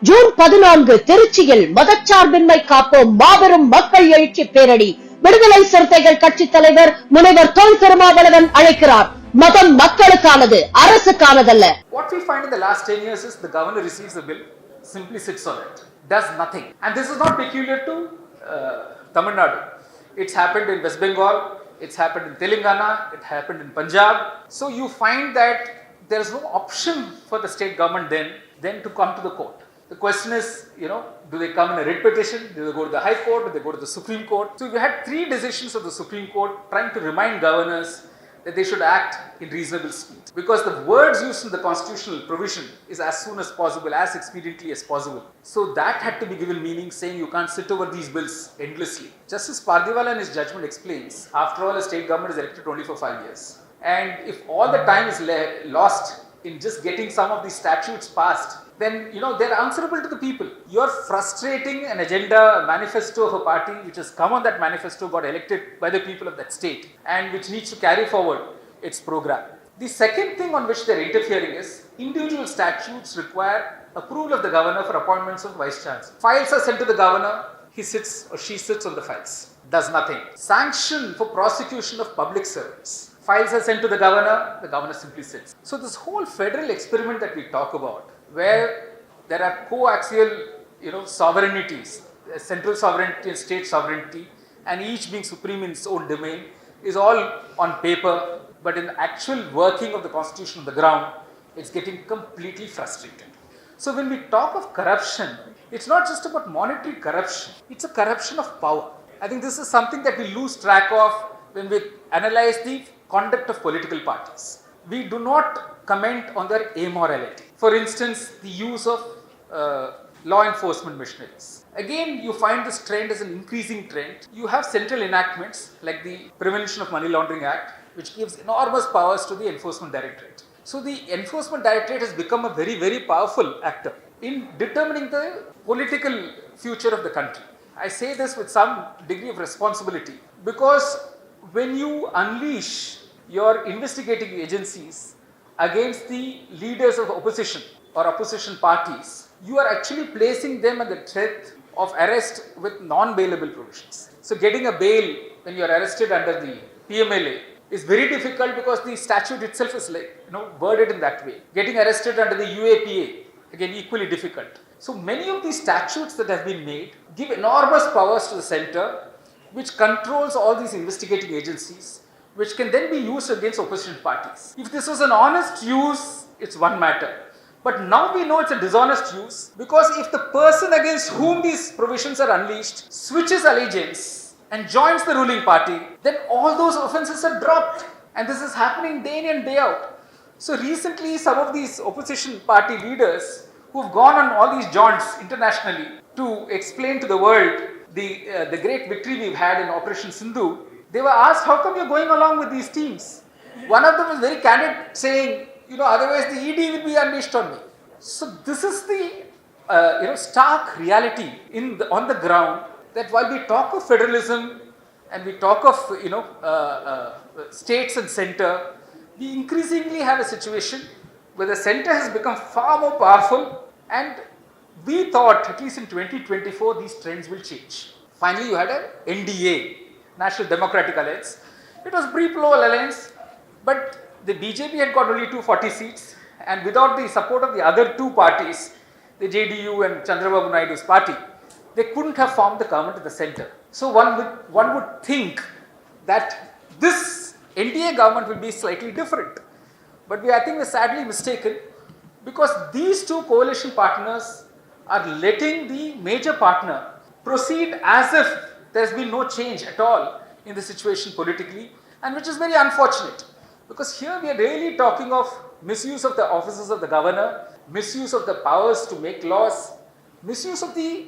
June 14 திருச்சியில் மதச்சார்பின்மை காப்போம் மாபெரும் மக்கள் எழுச்சி பேரணி. விடுதலை சிறுத்தைகள் கட்சி தலைவர் முனைவர் தொல் திருமாவளவன் அழைக்கிறார். மதம் மக்களுக்கானது, அரசுக்கானதல்ல. What we find in the last 10 years is the governor receives a bill, simply sits on it, does nothing. And this is not peculiar to Tamil Nadu. It's happened in West Bengal, it's happened in Telangana, it happened in Punjab. So you find that there is no option for the state government then to come to the court. The question is, do they come in a writ petition? Do they go to the High Court? Do they go to the Supreme Court? So we had 3 decisions of the Supreme Court trying to remind governors that they should act in reasonable speed. Because the words used in the constitutional provision is as soon as possible, as expediently as possible. So that had to be given meaning, saying you can't sit over these bills endlessly. Justice Pardiwala in his judgment explains, after all, a state government is elected only for 5 years. And if all the time is lost in just getting some of these statutes passed, then they're answerable to the people. You're frustrating an agenda, a manifesto of a party which has come on that manifesto, got elected by the people of that state, and which needs to carry forward its program. The second thing on which they're interfering is individual statutes require approval of the governor for appointments of vice chancellor. Files are sent to the governor, he sits or she sits on the files, does nothing. Sanction for prosecution of public servants. Files are sent to the governor simply sits. So this whole federal experiment that we talk about, where there are coaxial, sovereignties, central sovereignty and state sovereignty, and each being supreme in its own domain, is all on paper, but in the actual working of the constitution on the ground, it's getting completely frustrated. So when we talk of corruption, it's not just about monetary corruption, it's a corruption of power. I think this is something that we lose track of when we analyze the conduct of political parties. We do not comment on their amorality. For instance, the use of law enforcement machineries. Again, you find this trend as an increasing trend. You have central enactments like the Prevention of Money Laundering Act, which gives enormous powers to the Enforcement Directorate. So the Enforcement Directorate has become a very, very powerful actor in determining the political future of the country. I say this with some degree of responsibility because when you unleash your investigating agencies against the leaders of opposition or opposition parties, you are actually placing them at the threat of arrest with non-bailable provisions. So getting a bail when you are arrested under the PMLA is very difficult because the statute itself is worded in that way. Getting arrested under the UAPA, again equally difficult. So many of these statutes that have been made give enormous powers to the center, which controls all these investigating agencies, which can then be used against opposition parties. If this was an honest use, it's one matter. But now we know it's a dishonest use, because if the person against whom these provisions are unleashed switches allegiance and joins the ruling party, then all those offenses are dropped. And this is happening day in and day out. So recently, some of these opposition party leaders who've gone on all these jaunts internationally to explain to the world the great victory we've had in Operation Sindhu, they were asked, how come you're going along with these teams? One of them was very candid, saying, otherwise the ED will be unleashed on me. So this is the stark reality on the ground, that while we talk of federalism and we talk of states and center, we increasingly have a situation where the center has become far more powerful, and we thought at least in 2024 these trends will change. Finally, you had an NDA, National Democratic Alliance. It was pre-poll alliance, but the BJP had got only 240 seats, and without the support of the other 2 parties, the JDU and Chandrababu Naidu's party, they couldn't have formed the government at the center. So one would think that this NDA government will be slightly different. But I think we're sadly mistaken, because these 2 coalition partners are letting the major partner proceed as if there's been no change at all in the situation politically, and which is very unfortunate, because here we are really talking of misuse of the offices of the governor, misuse of the powers to make laws, misuse of the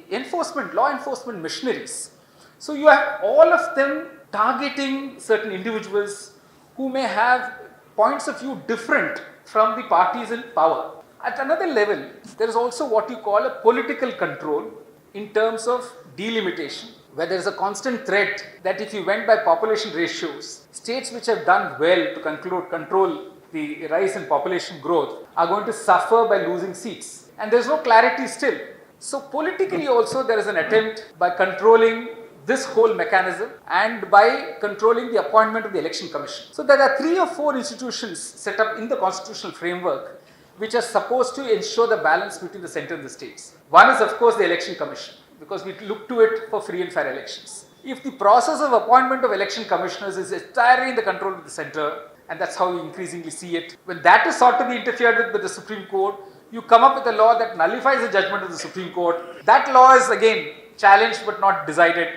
law enforcement machineries. So you have all of them targeting certain individuals who may have points of view different from the parties in power. At another level, there is also what you call a political control in terms of delimitation, where there is a constant threat that if you went by population ratios, states which have done well to control the rise in population growth are going to suffer by losing seats. And there's no clarity still So politically also there is an attempt by controlling this whole mechanism and by controlling the appointment of the election commission. So there are 3 or 4 institutions set up in the constitutional framework which are supposed to ensure the balance between the center and the states. One is of course the election commission, because we look to it for free and fair elections. If the process of appointment of election commissioners is entirely in the control of the center, and that's how we increasingly see it, when that is sought to be interfered with by the Supreme Court, you come up with a law that nullifies the judgment of the Supreme Court. That law is again challenged but not decided.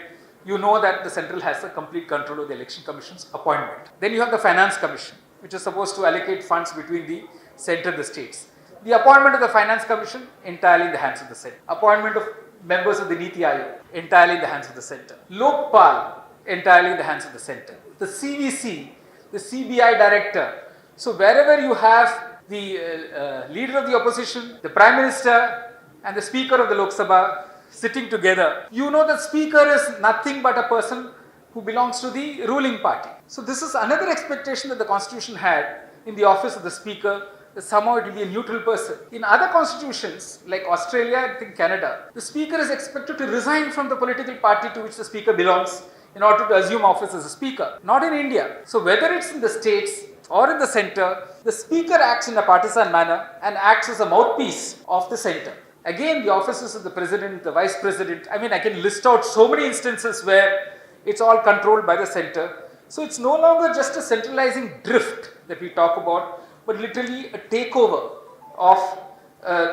You know that the central has a complete control of the election commission's appointment. Then you have the finance commission, which is supposed to allocate funds between the center and the states. The appointment of the finance commission entirely in the hands of the center. Appointment of members of the Neerthirai entirely in the hands of the center. Lokpal entirely in the hands of the center. The CVC, the CBI director. So wherever you have the leader of the opposition, the prime minister and the speaker of the Lok Sabha sitting together, you know that speaker is nothing but a person who belongs to the ruling party. So this is another expectation that the constitution had in the office of the speaker, that somehow it will be a neutral person. In other constitutions like Australia and I think Canada, the speaker is expected to resign from the political party to which the speaker belongs in order to assume office as a speaker. Not in India. So whether it's in the states or in the center, the speaker acts in a partisan manner and acts as a mouthpiece of the center. Again, the offices of the president, the vice president, I mean, I can list out so many instances where it's all controlled by the center. So it's no longer just a centralizing drift that we talk about, but literally a takeover of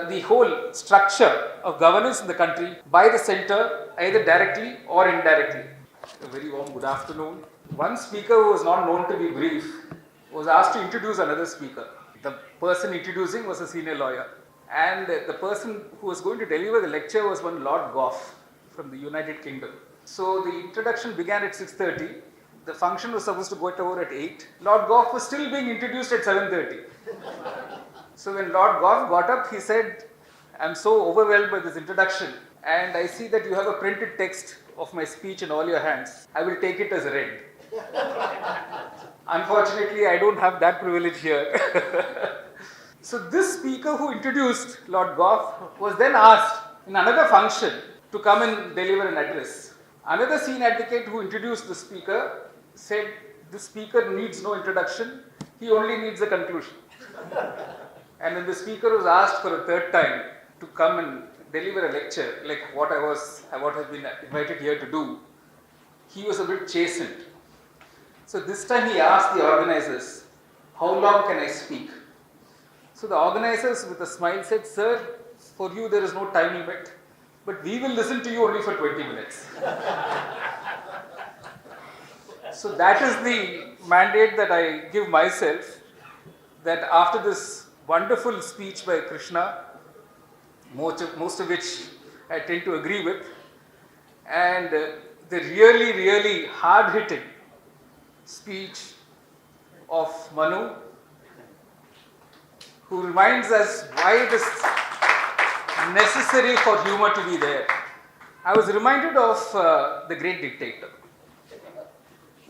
the whole structure of governance in the country by the center, either directly or indirectly. A very warm good afternoon. One speaker who was not known to be brief was asked to introduce another speaker. The person introducing was a senior lawyer, and the person who was going to deliver the lecture was one Lord Gough from the United Kingdom. So the introduction began at 6:30. The function was supposed to go over at 8. Lord Gough was still being introduced at 7:30. So when Lord Gough got up, he said, "I'm so overwhelmed by this introduction, and I see that you have a printed text of my speech in all your hands. I will take it as read." Unfortunately, I don't have that privilege here. So this speaker who introduced Lord Gough was then asked in another function to come and deliver an address. Another senior advocate who introduced the speaker said, "The speaker needs no introduction, he only needs a conclusion." And when the speaker was asked for a third time to come and deliver a lecture like what I've been invited here to do, he was a bit chastened. So this time he asked the organizers, "How long can I speak?" So the organizers with a smile said, "Sir, for you there is no time limit, but we will listen to you only for 20 minutes. So that is the mandate that I give myself, that after this wonderful speech by Krishna, most of which I tend to agree with, and the really, really hard-hitting speech of Manu, who reminds us why it is necessary for humor to be there. I was reminded of The Great Dictator.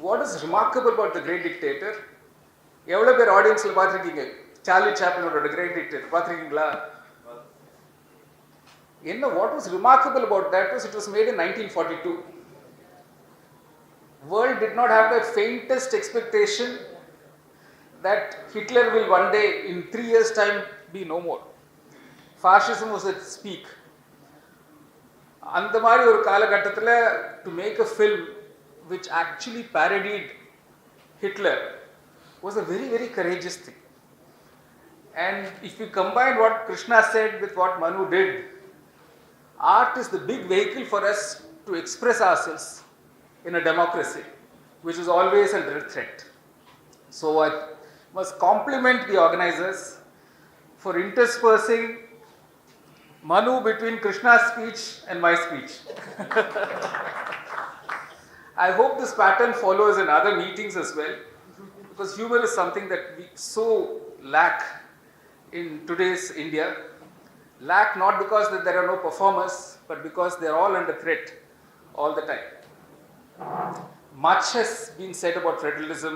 What is remarkable about The Great Dictator? எவ்வளோ பேர் ஆடியன்ஸில் பார்த்துருக்கீங்க Charlie சாப்ளினோட The Great Dictator பார்த்துருக்கீங்களா? What was remarkable about that was it was made in 1942. World did not have the faintest expectation that Hitler will one day, in 3 years' time, be no more. Fascism was at its peak. அந்த மாதிரி ஒரு காலகட்டத்தில் to make a film which actually parodied Hitler was a very, very courageous thing. And if we combine what Krishna said with what Manu did, art is the big vehicle for us to express ourselves in a democracy, which is always under threat. So I must compliment the organizers for interspersing Manu between Krishna's speech and my speech. I hope this pattern follows in other meetings as well, because humor is something that we so lack in today's India. Lack not because that there are no performers, but because they are all under threat all the time. Much has been said about federalism,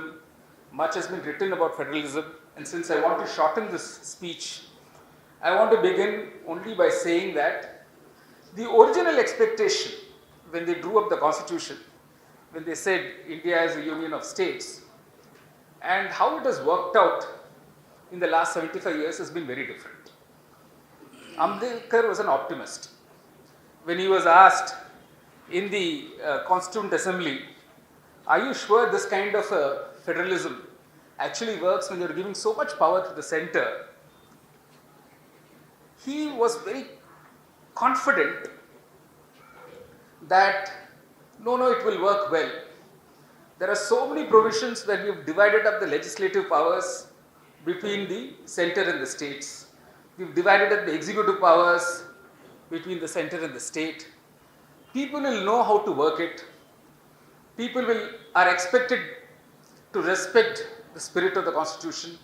much has been written about federalism, and since I want to shorten this speech, I want to begin only by saying that The original expectation when they drew up the constitution, when they said India is a union of states, and how it has worked out in the last 75 years has been very different. Ambedkar was an optimist. When he was asked in the Constituent Assembly, are you sure this kind of federalism actually works when you're giving so much power to the center? He was very confident that no, it will work well. There are so many provisions that we have divided up the legislative powers between the center and the states. We've divided up the executive powers between the center and the state. People will know how to work it. People are expected to respect the spirit of the constitution.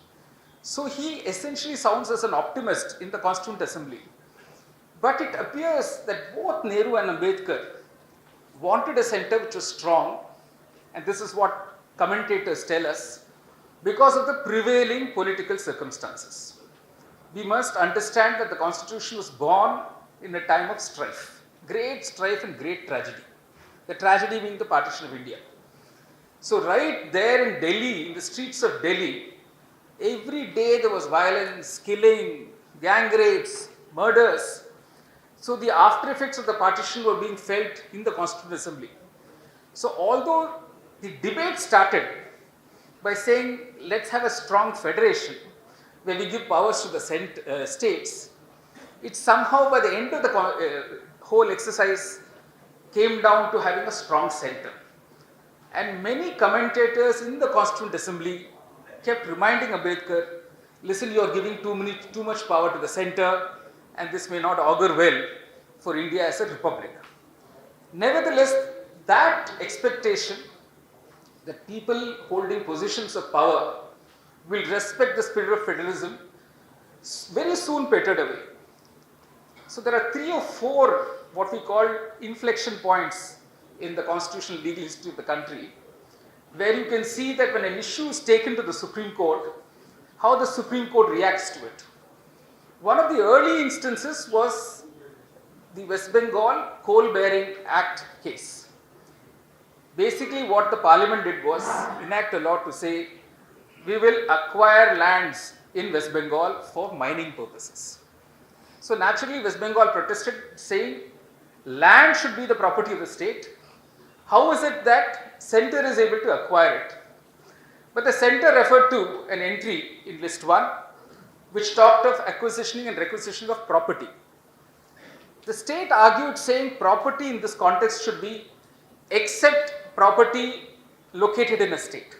So he essentially sounds as an optimist in the Constituent Assembly. But it appears that both Nehru and Ambedkar wanted a center which was strong, and this is what commentators tell us, because of the prevailing political circumstances. We must understand that the constitution was born in a time of strife and great tragedy. The tragedy being the partition of India. So right there in Delhi, in the streets of Delhi, every day there was violence, killing, gang rapes, murders. So the after effects of the partition were being felt in the Constituent Assembly. So although the debate started by saying, let's have a strong federation where we give powers to the states, it somehow by the end of the whole exercise came down to having a strong center. And many commentators in the Constituent Assembly kept reminding Ambedkar, listen, you are giving too much power to the center, and this may not augur well for India as a republic. Nevertheless, that expectation that people holding positions of power will respect the spirit of federalism very soon petered away. So there are 3 or 4 what we call inflection points in the constitutional legal history of the country, where you can see that when an issue is taken to the Supreme Court, how the Supreme Court reacts to it. One of the early instances was the West Bengal Coal Bearing Act case. Basically what the parliament did was enact a law to say, we will acquire lands in West Bengal for mining purposes. So naturally West Bengal protested, saying land should be the property of the state. How is it that center is able to acquire it? But the center referred to an entry in list 1 which talked of acquisitioning and requisitioning of property. The state argued, saying property in this context should be except property located in a state.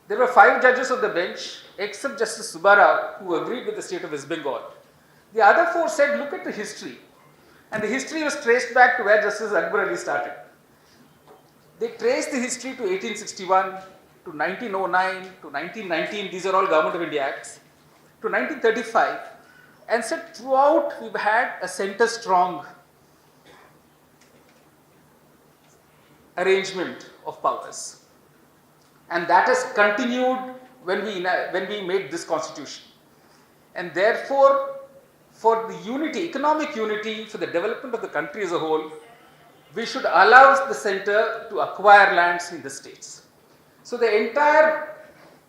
There were 5 judges of the bench except Justice Subbarao, who agreed with the state of West Bengal. The other 4 said, look at the history. And the history was traced back to where Justice Akbar Ali started. They traced the history to 1861, to 1909, to 1919, these are all Government of India Acts, to 1935, and said throughout we've had a center strong arrangement of powers. And that has continued when we made this constitution. And therefore, for the unity, economic unity, for the development of the country as a whole, we should allow the center to acquire lands in the states. So the entire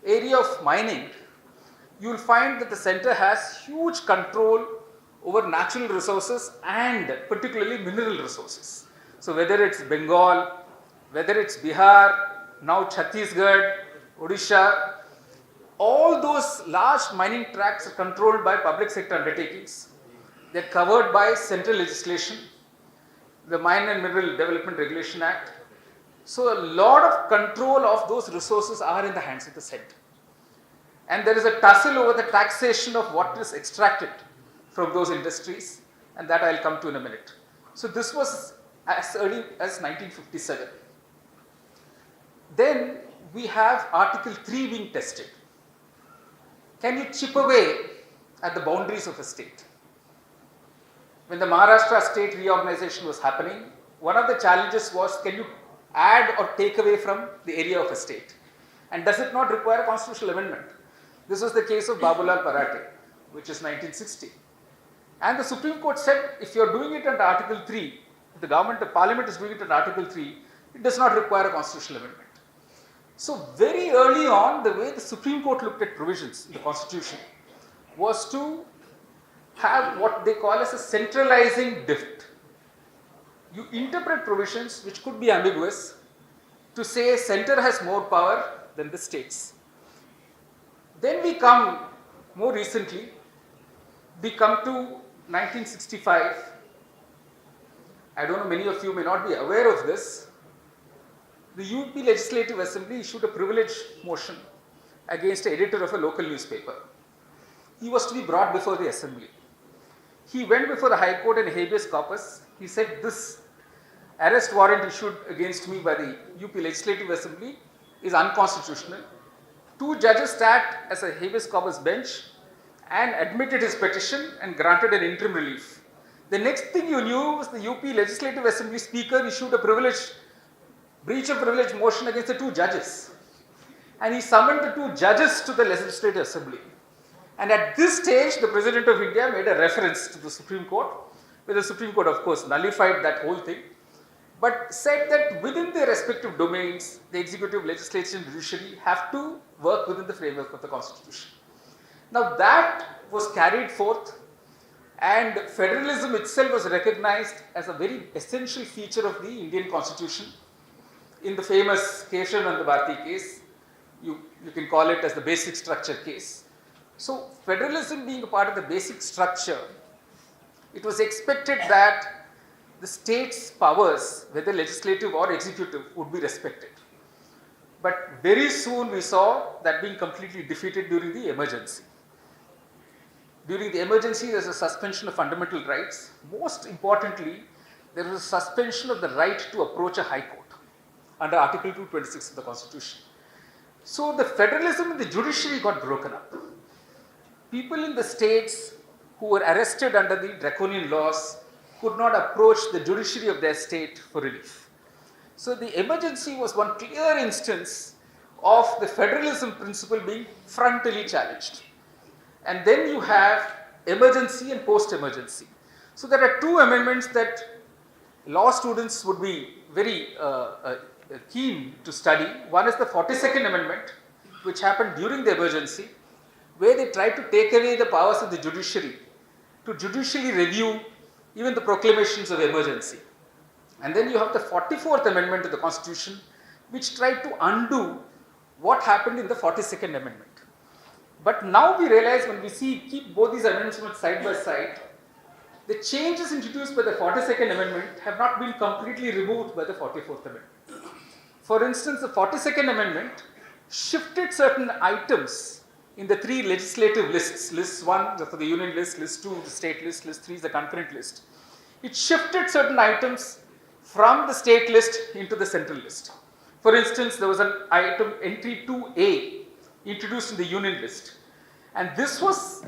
area of mining, you will find that the center has huge control over natural resources and particularly mineral resources. So whether it's Bengal, whether it's Bihar, now Chhattisgarh, Odisha, all those large mining tracts are controlled by public sector undertakings. They're covered by central legislation, the Mine and Mineral Development Regulation Act. So a lot of control of those resources are in the hands of the center. And there is a tussle over the taxation of what is extracted from those industries, and that I'll come to in a minute. So this was as early as 1957. Then we have Article 3 being tested. Can you chip away at the boundaries of a state? When the Maharashtra state reorganization was happening, one of the challenges was, can you add or take away from the area of a state? And does it not require a constitutional amendment? This was the case of Babulal Parathe, which is 1960. And the Supreme Court said, if you are doing it under Article 3, if the government, the parliament is doing it under Article 3, it does not require a constitutional amendment. So very early on, the way the Supreme Court looked at provisions in the Constitution was to have what they call as a centralizing deft. You interpret provisions which could be ambiguous to say center has more power than the states. Then we come, more recently, we come to 1965. I don't know, many of you may not be aware of this. The UP Legislative Assembly issued a privilege motion against an editor of a local newspaper. He was to be brought before the Assembly. He went before the High Court in habeas corpus. He said, this arrest warrant issued against me by the UP Legislative Assembly is unconstitutional. Two judges sat as a habeas corpus bench and admitted his petition and granted an interim relief. The next thing you knew was the UP Legislative Assembly Speaker issued a breach of privilege motion against the two judges. And he summoned the two judges to the Legislative Assembly. And at this stage, the President of India made a reference to the Supreme Court, where the Supreme Court, of course, nullified that whole thing, but said that within their respective domains, the executive, legislature, and judiciary have to work within the framework of the Constitution. Now that was carried forth, and federalism itself was recognized as a very essential feature of the Indian Constitution. In the famous Keshav Nanda Bharati case, you can call it as the basic structure case. So federalism being a part of the basic structure, it was expected that the state's powers, whether legislative or executive, would be respected. But very soon we saw that being completely defeated during the emergency. During the emergency, there was a suspension of fundamental rights. Most importantly, there was a suspension of the right to approach a high court under Article 226 of the Constitution. So the federalism in the judiciary got broken up. People in the states who were arrested under the draconian laws could not approach the judiciary of their state for relief. So the emergency was one clear instance of the federalism principle being frontally challenged. And then you have emergency and post-emergency. So there are two amendments that law students would be very keen to study. One is the 42nd Amendment, which happened during the emergency, where they tried to take away the powers of the judiciary to judicially review even the proclamations of emergency. And then you have the 44th Amendment to the Constitution, which tried to undo what happened in the 42nd Amendment. But now we realize, when we keep both these amendments side by side, the changes introduced by the 42nd Amendment have not been completely removed by the 44th Amendment. For instance, the 42nd Amendment shifted certain items in the three legislative lists. List 1 for the union list, list 2 the state list, list 3 is the concurrent list. It shifted certain items from the state list into the central list. For instance, there was an item entry 2A introduced in the union list, and this was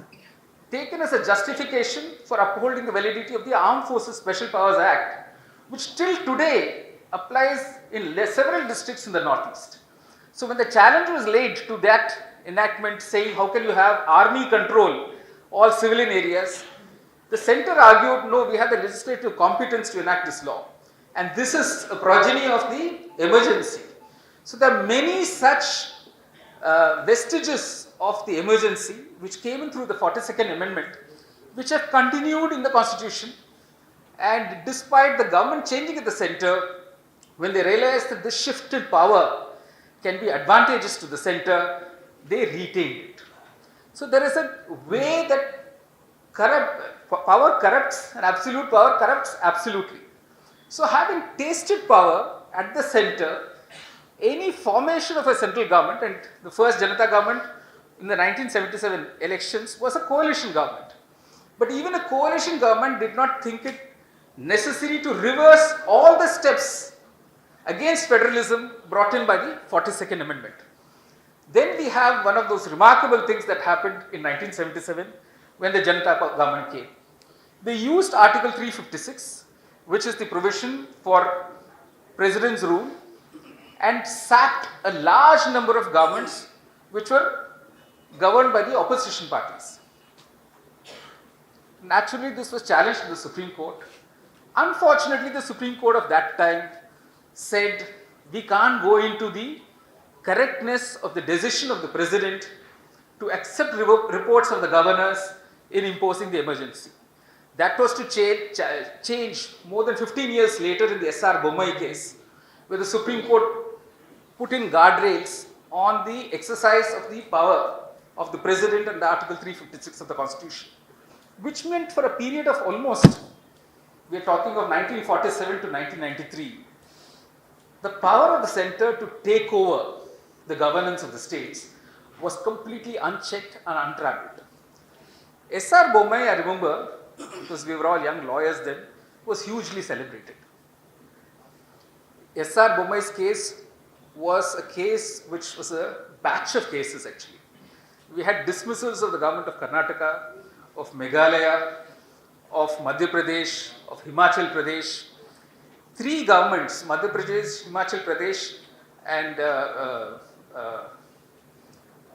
taken as a justification for upholding the validity of the Armed Forces Special Powers Act, which till today applies in several districts in the Northeast. So when the challenge was laid to that enactment, saying how can you have army control all civilian areas, the center argued, no, we have the legislative competence to enact this law, and this is a progeny of the emergency. So there are many such vestiges of the emergency which came in through the 42nd Amendment, which have continued in the Constitution, and despite the government changing at the center, when they realized that this shift in power can be advantageous to the center, they retained it. So there is a way that power corrupts, and absolute power corrupts absolutely. So having tasted power at the center, any formation of a central government, and the first Janata government in the 1977 elections was a coalition government. But even a coalition government did not think it necessary to reverse all the steps against federalism brought in by the 42nd Amendment. Then we have one of those remarkable things that happened in 1977 when the Janata government came. They used Article 356, which is the provision for President's rule, and sacked a large number of governments which were governed by the opposition parties. Naturally, this was challenged in the Supreme Court. Unfortunately, the Supreme Court of that time said we can't go into the correctness of the decision of the president to accept reports of the governors in imposing the emergency. That was to change more than 15 years later in the SR Bommai case, where the Supreme Court put in guardrails on the exercise of the power of the president under Article 356 of the Constitution, which meant for a period of almost, we are talking of 1947 to 1993, the power of the center to take over the governance of the states was completely unchecked and untrammeled. SR Bommai, I remember, because we were all young lawyers then, was hugely celebrated. SR Bommai's case was a case which was a batch of cases actually. We had dismissals of the government of Karnataka, of Meghalaya, of Madhya Pradesh, of Himachal Pradesh. Three governments, Madhya Pradesh, Himachal Pradesh, and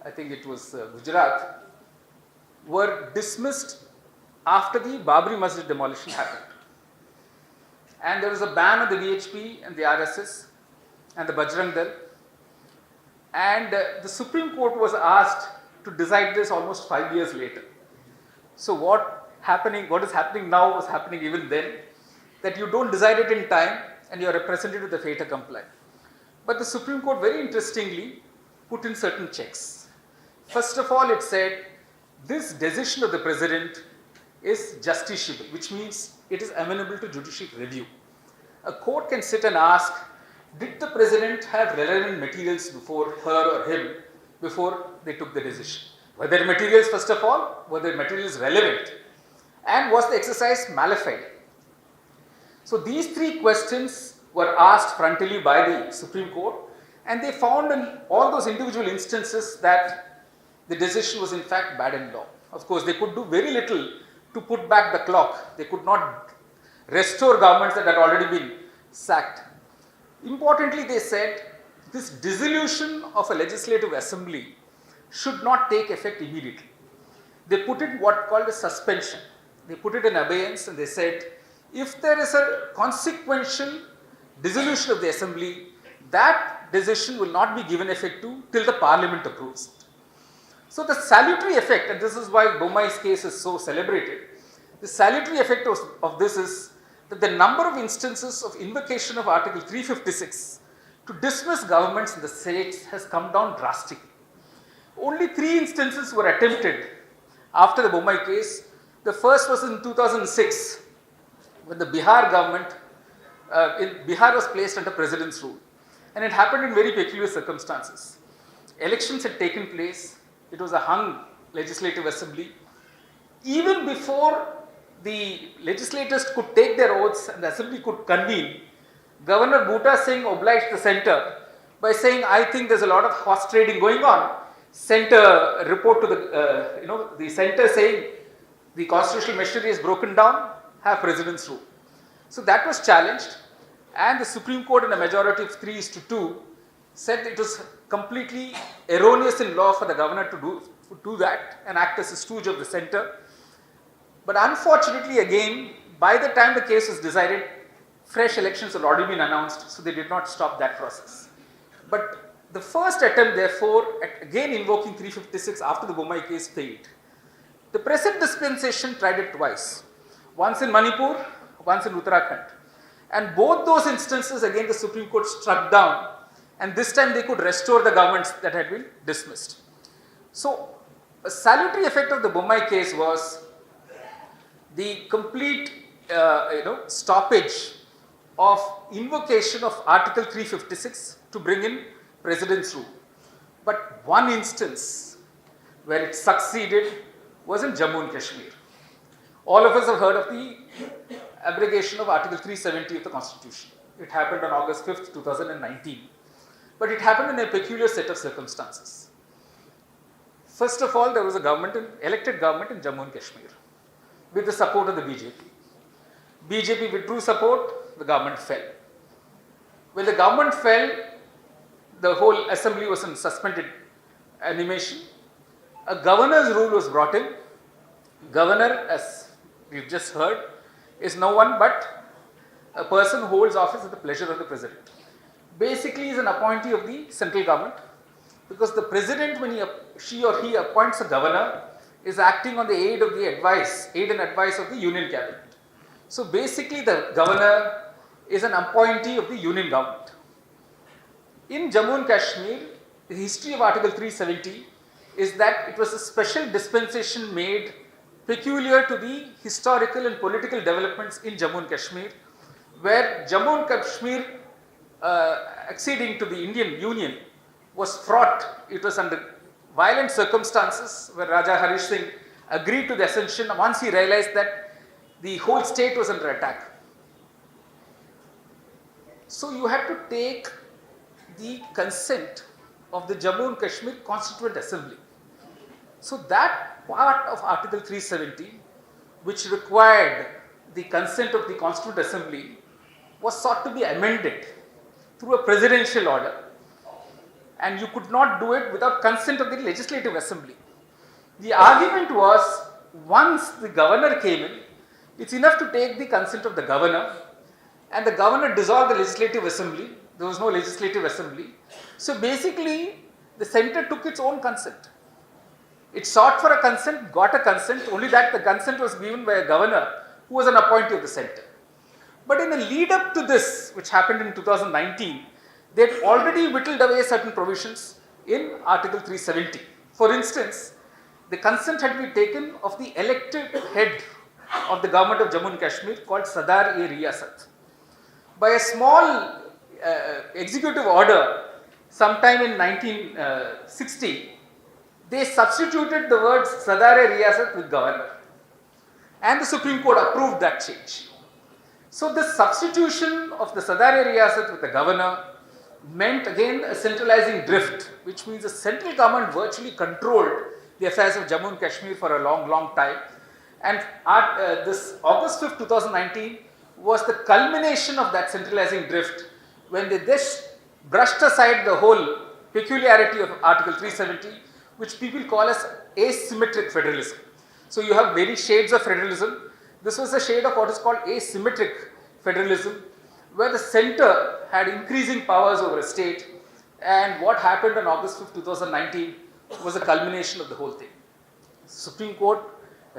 I think it was Gujarat, were dismissed after the Babri Masjid demolition happened. And there was a ban on the VHP and the RSS and the Bajrang Dal. And the Supreme Court was asked to decide this almost 5 years later. So what is happening now was happening even then, that you don't decide it in time and you are represented with the fait accompli. But the Supreme Court very interestingly put in certain checks. First of all, it said this decision of the president is justiciable, which means it is amenable to judicial review. A court can sit and ask, did the president have relevant materials before her or him before they took the decision? Were there materials, first of all? Were there materials relevant? And was the exercise malified? So these three questions were asked frontally by the Supreme Court, and they found in all those individual instances that the decision was in fact bad in law. Of course, they could do very little to put back the clock. They could not restore governments that had already been sacked. Importantly, they said this dissolution of a legislative assembly should not take effect immediately. They put it what called a suspension. They put it in abeyance and they said, if there is a consequential dissolution of the assembly, that decision will not be given effect to till the parliament approves it. So the salutary effect, and this is why Bommai's case is so celebrated, the salutary effect of this is that the number of instances of invocation of Article 356 to dismiss governments in the states has come down drastically. Only 3 instances were attempted after the Bommai case. The first was in 2006, when the Bihar government, Bihar was placed under president's rule. And it happened in very peculiar circumstances. Elections had taken place. It was a hung legislative assembly. Even before the legislators could take their oaths and the assembly could convene, Governor Bhutta Singh obliged the center by saying, I think there's a lot of horse trading going on. Sent a report to the center saying the constitutional machinery is broken down, have president's rule. So that was challenged, and the Supreme Court in a majority of 3:2 said it was completely erroneous in law for the governor to do that and act as a stooge of the center. But unfortunately, again, by the time the case was decided, fresh elections had already been announced, so they did not stop that process. But the first attempt, therefore, at again invoking 356 after the Bommai case failed. The present dispensation tried it twice, once in Manipur, once in Uttarakhand. And both those instances, again, the Supreme Court struck down, and this time they could restore the governments that had been dismissed. So, a salutary effect of the Bommai case was the complete stoppage of invocation of Article 356 to bring in president's rule. But one instance where it succeeded was in Jammu and Kashmir. All of us have heard of the abrogation of Article 370 of the Constitution. It happened on August 5th, 2019. But it happened in a peculiar set of circumstances. First of all, there was elected government in Jammu and Kashmir with the support of the BJP. BJP withdrew support, the government fell. When the government fell, the whole assembly was in suspended animation. A governor's rule was brought in. Governor, as we've just heard, is no one but a person who holds office at the pleasure of the president. Basically, is an appointee of the central government, because the president, when she or he appoints a governor, is acting on the aid and advice of the union cabinet. So basically, the governor is an appointee of the union government. In Jammu and Kashmir, the history of Article 370 is that it was a special dispensation made peculiar to the historical and political developments in Jammu and Kashmir, where Jammu and Kashmir acceding to the Indian Union was fraught. It was under violent circumstances where Raja Harish Singh agreed to the accession once he realized that the whole state was under attack. So you had to take the consent of the Jammu and Kashmir Constituent Assembly. So that part of Article 370, which required the consent of the Constituent Assembly, was sought to be amended through a presidential order, and you could not do it without consent of the Legislative Assembly. The argument was, once the governor came in, it's enough to take the consent of the governor, and the governor dissolved the Legislative Assembly. There was no Legislative Assembly. So basically, the centre took its own consent. It sought for a consent, got a consent, only that the consent was given by a governor who was an appointee of the centre. But in the lead up to this, which happened in 2019, they had already whittled away certain provisions in Article 370. For instance, the consent had been taken of the elected head of the government of Jammu and Kashmir called Sadar-e-Riyasat. By a small executive order sometime in 1960, they substituted the words Sadar-e-Riyasat with governor, and the Supreme Court approved that change. So this substitution of the Sadar-e-Riyasat with the governor meant again a centralizing drift, which means the central government virtually controlled the affairs of Jammu and Kashmir for a long time. And this August 5th, 2019 was the culmination of that centralizing drift, when they just brushed aside the whole peculiarity of Article 370, which people call as asymmetric federalism. So you have various shades of federalism. This was a shade of what is called asymmetric federalism, where the centre had increasing powers over a state, and what happened on August 5th, 2019 was a culmination of the whole thing. Supreme Court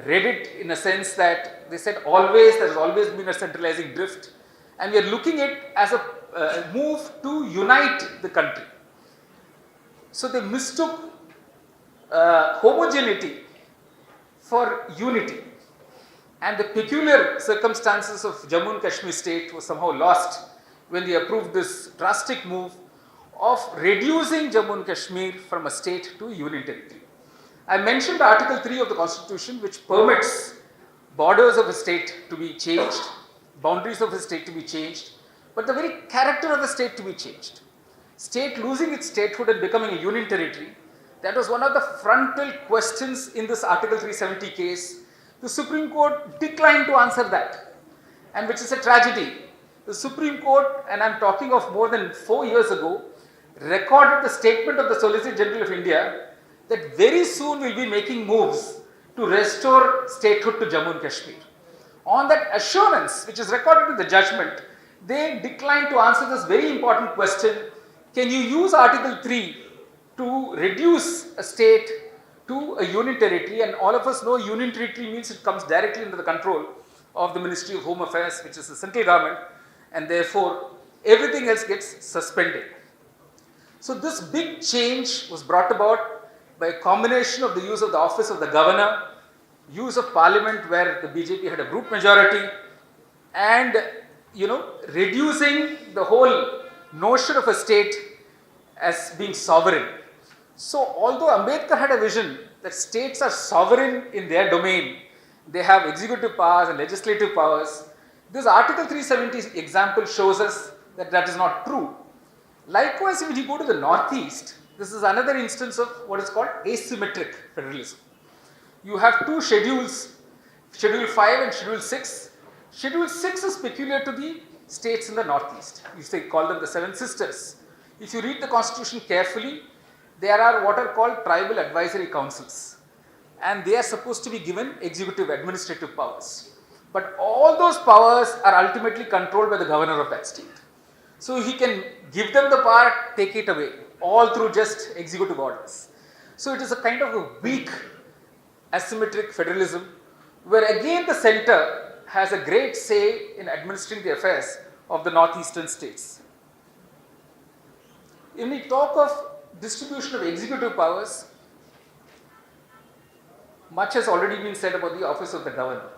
read it in a sense that they said there has always been a centralizing drift, and we are looking at it as a move to unite the country. So they mistook homogeneity for unity, and the peculiar circumstances of Jammu and Kashmir state was somehow lost when they approved this drastic move of reducing Jammu and Kashmir from a state to a union territory. I mentioned Article 3 of the Constitution, which permits borders of a state to be changed, boundaries of a state to be changed, but the very character of the state to be changed. State losing its statehood and becoming a union territory, that was one of the frontal questions in this Article 370 case. The Supreme Court declined to answer that, and which is a tragedy. The Supreme Court, and I am talking of more than 4 years ago, recorded the statement of the Solicitor General of India that very soon we will be making moves to restore statehood to Jammu and Kashmir. On that assurance, which is recorded in the judgment, they declined to answer this very important question: can you use Article 3 to reduce a state to a union territory? And all of us know union territory means it comes directly under the control of the Ministry of Home Affairs, which is the central government, and therefore everything else gets suspended. So this big change was brought about by a combination of the use of the office of the governor, use of parliament where the BJP had a brute majority, and reducing the whole notion of a state as being sovereign. So although Ambedkar had a vision that states are sovereign in their domain, they have executive powers and legislative powers, this Article 370 example shows us that that is not true. Likewise, if you go to the Northeast, this is another instance of what is called asymmetric federalism. You have two schedules, Schedule 5 and Schedule 6. Schedule 6 is peculiar to the states in the Northeast. You call them the Seven Sisters. If you read the Constitution carefully, there are what are called tribal advisory councils, and they are supposed to be given executive administrative powers. But all those powers are ultimately controlled by the governor of that state. So he can give them the power, take it away, all through just executive orders. So it is a kind of a weak asymmetric federalism where again the center has a great say in administering the affairs of the northeastern states. When we talk of distribution of executive powers, much has already been said about the office of the governor.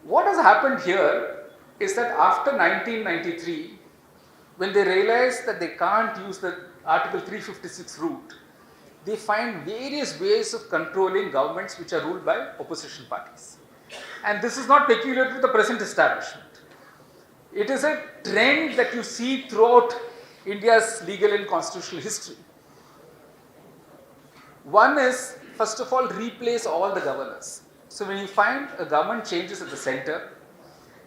What has happened here is that after 1993, when they realized that they can't use the Article 356 route, they find various ways of controlling governments which are ruled by opposition parties. And this is not peculiar to the present establishment. It is a trend that you see throughout India's legal and constitutional history. One is, first of all, replace all the governors. So when you find a government changes at the center,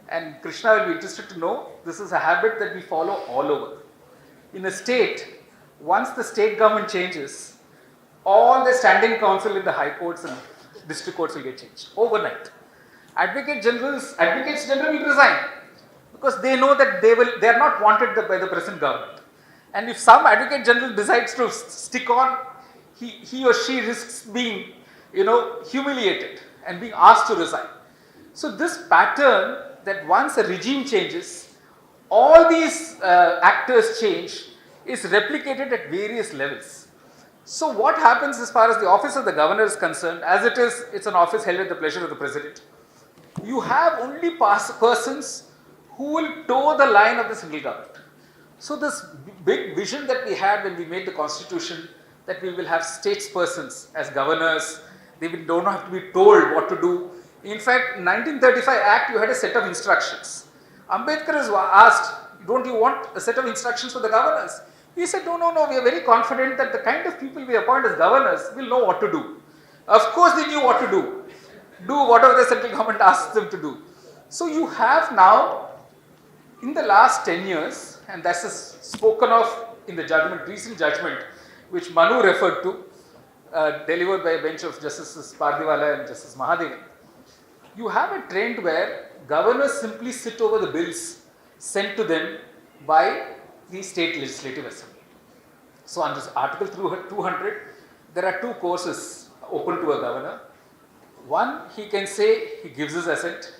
and Krishna will be interested to know, this is a habit that we follow all over. In a state, once the state government changes, all the standing counsel in the high courts and district courts will get changed overnight. Advocates general will resign because they know that they are not wanted by the present government. And if some advocate general decides to stick on, he or she risks being, humiliated and being asked to resign. So this pattern that once a regime changes, all these actors change is replicated at various levels. So what happens as far as the office of the governor is concerned, as it is, it's an office held at the pleasure of the president. You have only persons who will toe the line of the central government. So this big vision that we had when we made the constitution, that we will have statespersons as governors, they don't have to be told what to do. In fact, in 1935 Act, you had a set of instructions. Ambedkar was asked, don't you want a set of instructions for the governors? He said, no, we are very confident that the kind of people we appoint as governors will know what to do. Of course they knew what to do. Do whatever the central government asks them to do. So you have now, in the last 10 years, and that's spoken of in the judgment, recent judgment, which Manu referred to, delivered by a bench of Justices Pardiwala and Justice Mahadevan. You have a trend where governors simply sit over the bills sent to them by the state legislative assembly. So under Article 200, there are two courses open to a governor. One, he can say he gives his assent.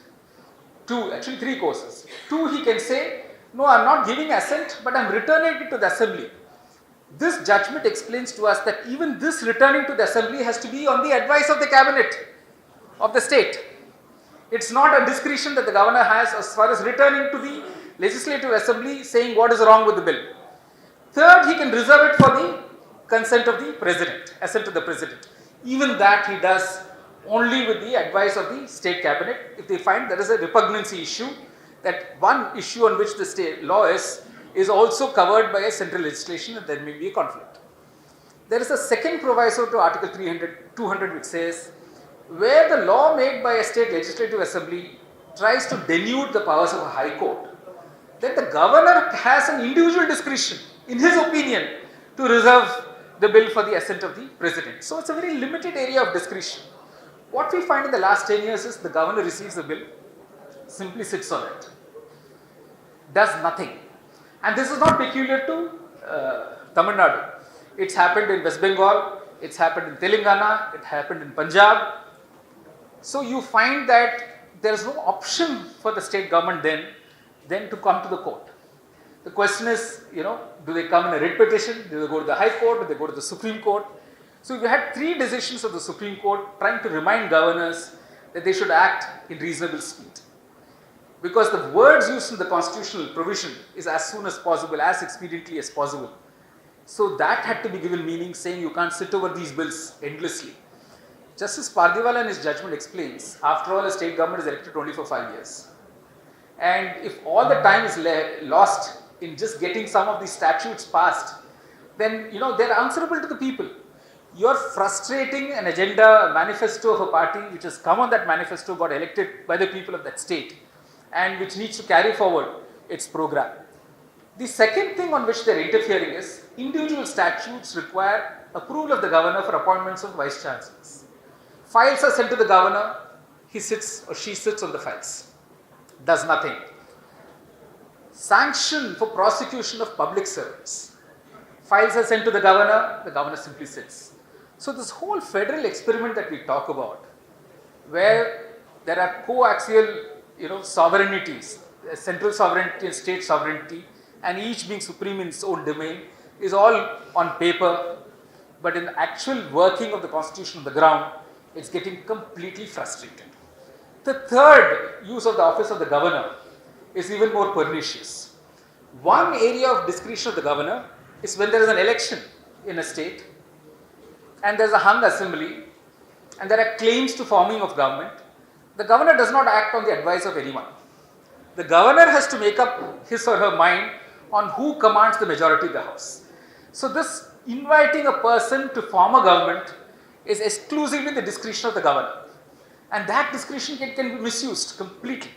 Two, actually three courses. Two, he can say, no, I'm not giving assent, but I'm returning it to the assembly. This judgment explains to us that even this returning to the assembly has to be on the advice of the cabinet of the state. It's not a discretion that the governor has as far as returning to the legislative assembly saying what is wrong with the bill. Third, he can reserve it for the consent of the president, assent to the president. Even that he does only with the advice of the state cabinet if they find there is a repugnancy issue, that one issue on which the state law is also covered by a central legislation and there may be a conflict. There is a second proviso to Article 200 which says, where the law made by a state legislative assembly tries to denude the powers of a high court, then the governor has an individual discretion, in his opinion, to reserve the bill for the assent of the president. So it's a very limited area of discretion. What we find in the last 10 years is the governor receives the bill, simply sits on it, does nothing. And this is not peculiar to Tamil Nadu. It's happened in West Bengal, it's happened in Telangana, it happened in Punjab. So you find that there is no option for the state government then to come to the court. The question is, do they come in a writ petition? Do they go to the High Court? Do they go to the Supreme Court? So we had three decisions of the Supreme Court trying to remind governors that they should act in reasonable speed. Because the words used in the constitutional provision is as soon as possible, as expediently as possible. So that had to be given meaning, saying you can't sit over these bills endlessly. Justice Pardiwala in his judgment explains, after all, a state government is elected only for 5 years. And if all the time is lost in just getting some of these statutes passed, then they're answerable to the people. You're frustrating an agenda, a manifesto of a party which has come on that manifesto, got elected by the people of that state, and which needs to carry forward its program. The second thing on which they're interfering is individual statutes require approval of the governor for appointments of vice chancellors. Files are sent to the governor, he sits or she sits on the files, does nothing. Sanction for prosecution of public servants. Files are sent to the governor simply sits. So this whole federal experiment that we talk about, where there are coaxial, sovereignties, central sovereignty and state sovereignty, and each being supreme in its own domain, is all on paper, but in the actual working of the constitution on the ground, it's getting completely frustrated. The third use of the office of the governor is even more pernicious. One area of discretion of the governor is when there is an election in a state and there is a hung assembly and there are claims to forming of government. The governor does not act on the advice of anyone. The governor has to make up his or her mind on who commands the majority of the house. So this inviting a person to form a government is exclusively the discretion of the governor. And that discretion can be misused completely.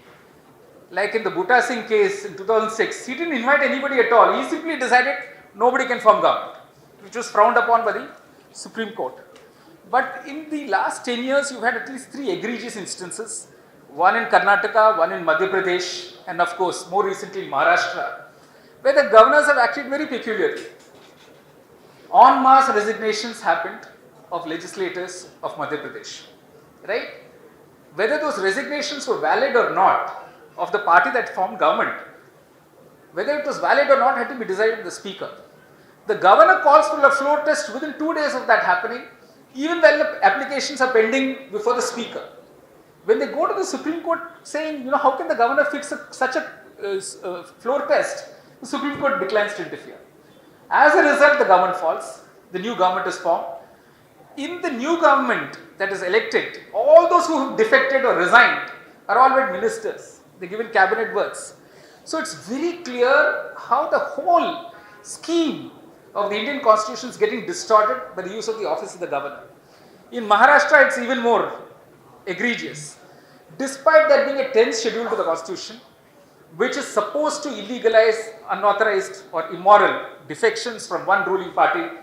Like in the Bhutta Singh case in 2006, he didn't invite anybody at all. He simply decided nobody can form government, which was frowned upon by the Supreme Court. But in the last 10 years, you've had at least 3 egregious instances. One in Karnataka, one in Madhya Pradesh, and of course, more recently in Maharashtra, where the governors have acted very peculiarly. En masse resignations happened of legislators of Madhya Pradesh, right? Whether those resignations were valid or not, of the party that formed government, whether it was valid or not had to be decided by the speaker. The governor calls for a floor test within 2 days of that happening, even when the applications are pending before the speaker. When they go to the Supreme Court saying, how can the governor fix such a floor test, the Supreme Court declines to interfere. As a result, the government falls, the new government is formed. In the new government that is elected, all those who have defected or resigned are all made ministers. They're given cabinet berths. So it's very clear how the whole scheme of the Indian constitution is getting distorted by the use of the office of the governor. In Maharashtra, it's even more egregious. Despite there being a 10th schedule to the constitution, which is supposed to illegalize unauthorized or immoral defections from one ruling party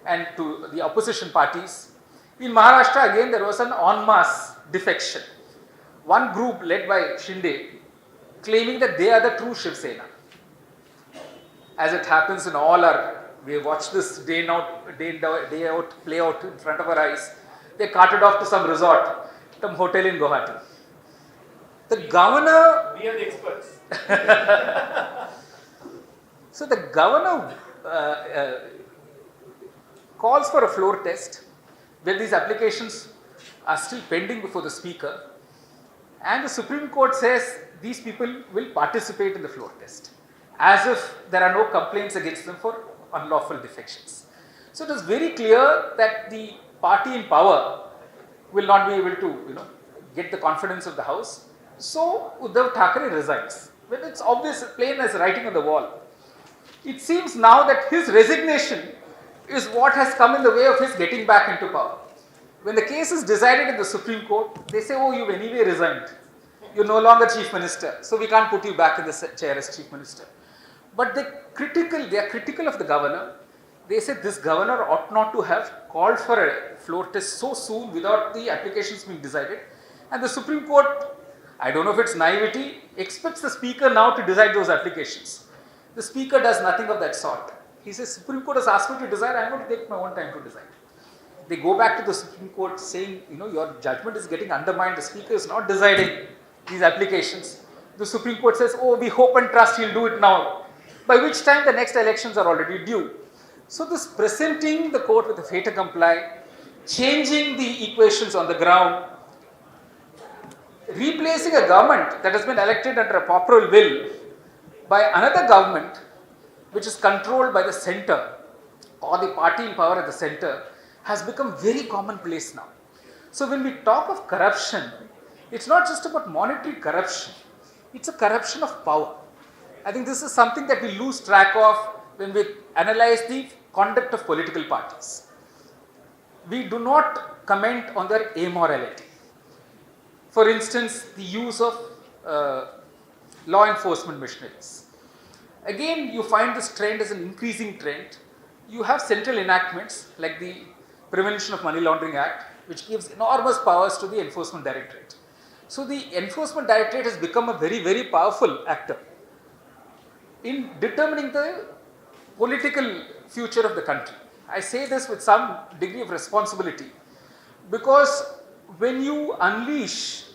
and to the opposition parties, in Maharashtra again there was an en masse defection. One group led by Shinde claiming that they are the true Shiv Sena. As it happens in all our, we have watched this day out play out in front of our eyes. They carted off to some resort, some hotel in Guwahati. The governor... We are the experts. So the governor calls for a floor test where these applications are still pending before the speaker, and the Supreme Court says these people will participate in the floor test as if there are no complaints against them for unlawful defections. So it is very clear that the party in power will not be able to get the confidence of the house. So Uddhav Thackeray resigns. When it's obvious, plain as writing on the wall. It seems now that his resignation is what has come in the way of his getting back into power. When the case is decided in the Supreme Court, they say, oh, you've anyway resigned. You're no longer Chief Minister, so we can't put you back in the chair as Chief Minister. But they are critical of the governor. They say this governor ought not to have called for a floor test so soon without the applications being decided. And the Supreme Court, I don't know if it's naivety, expects the speaker now to decide those applications. The speaker does nothing of that sort. He says, Supreme Court has asked me to decide, I'm going to take my own time to decide. They go back to the Supreme Court saying, your judgment is getting undermined, the speaker is not deciding these applications. The Supreme Court says, oh, we hope and trust he'll do it now, by which time the next elections are already due. So this presenting the court with a fait accompli, changing the equations on the ground, replacing a government that has been elected under a popular will by another government which is controlled by the center or the party in power at the center has become very commonplace now. So when we talk of corruption, it's not just about monetary corruption, it's a corruption of power. I think this is something that we lose track of when we analyze the conduct of political parties. We do not comment on their amorality. For instance, the use of law enforcement machineries. Again, you find this trend as an increasing trend. You have central enactments like the Prevention of Money Laundering Act, which gives enormous powers to the Enforcement Directorate. So the Enforcement Directorate has become a very, very powerful actor in determining the political future of the country. I say this with some degree of responsibility because when you unleash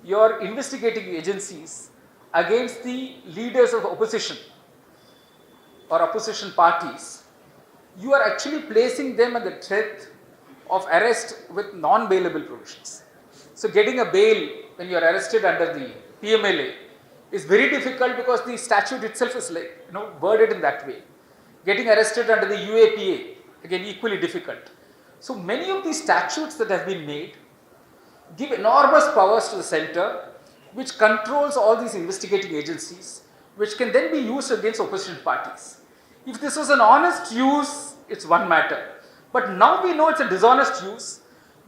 your investigating agencies against the leaders of opposition or opposition parties, you are actually placing them at the threat of arrest with non-bailable provisions. So getting a bail when you are arrested under the PMLA is very difficult because the statute itself is worded in that way. Getting arrested under the UAPA, again equally difficult. So many of these statutes that have been made give enormous powers to the center, which controls all these investigating agencies, which can then be used against opposition parties. If this was an honest use, it's one matter. But now we know it's a dishonest use,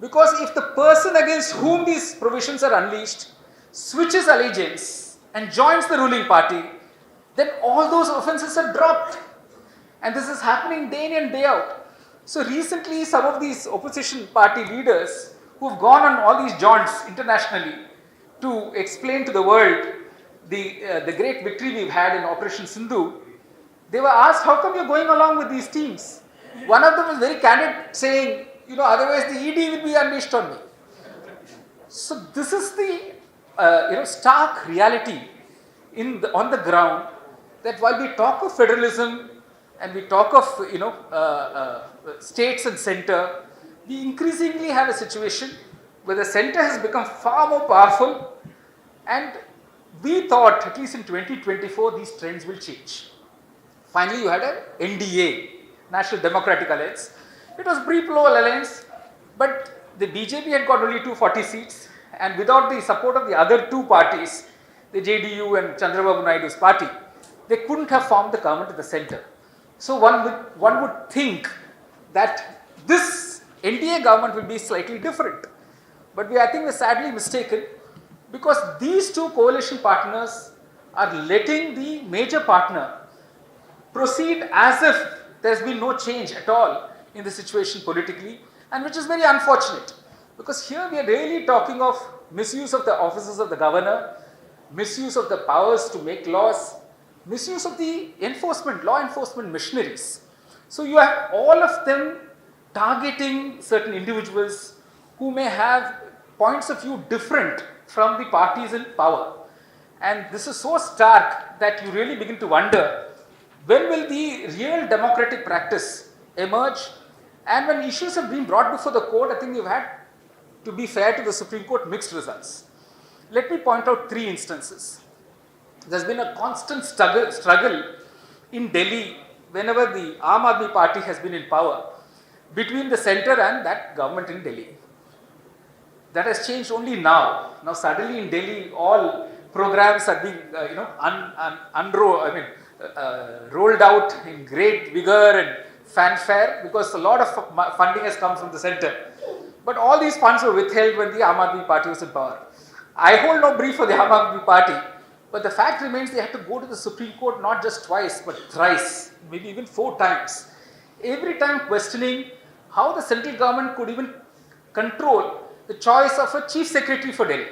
because if the person against whom these provisions are unleashed switches allegiance and joins the ruling party, then all those offenses are dropped. And this is happening day in and day out. So recently, some of these opposition party leaders who have gone on all these jaunts internationally to explain to the world the great victory we've had in Operation Sindhu, they were asked, how come you're going along with these teams? One of them was very candid, saying, otherwise the ED will be unleashed on me. So this is the stark reality on the ground, that while we talk of federalism and we talk of states and center, we increasingly have a situation where the center has become far more powerful, and we thought at least in 2024 these trends will change. Finally, you had a NDA, National Democratic Alliance. It was pre-poll alliance, but the BJP had got only 240 seats, and without the support of the other two parties, the JDU and Chandrababu Naidu's party, they couldn't have formed the government at the center. So one would think that this NDA government will be slightly different. But I think we're sadly mistaken, because these two coalition partners are letting the major partner proceed as if there's been no change at all in the situation politically, and which is very unfortunate, because here we are really talking of misuse of the offices of the governor, misuse of the powers to make laws, misuse of the law enforcement machineries. So you have all of them targeting certain individuals who may have points of view different from the parties in power. And this is so stark that you really begin to wonder, when will the real democratic practice emerge? And when issues have been brought before the court, I think we've had, to be fair to the Supreme Court, mixed results. Let me point out three instances. There's been a constant struggle in Delhi whenever the Aam Aadmi Party has been in power, between the center and that government in Delhi. That has changed only now. Now suddenly in Delhi, all programs are being rolled out in great vigor and fanfare, because a lot of funding has come from the center. But all these funds were withheld when the Aam Aadmi Party was in power. I hold no brief for the Aam Aadmi Party, but the fact remains they had to go to the Supreme Court not just twice, but thrice, maybe even 4 times. Every time questioning how the central government could even control the choice of a chief secretary for Delhi,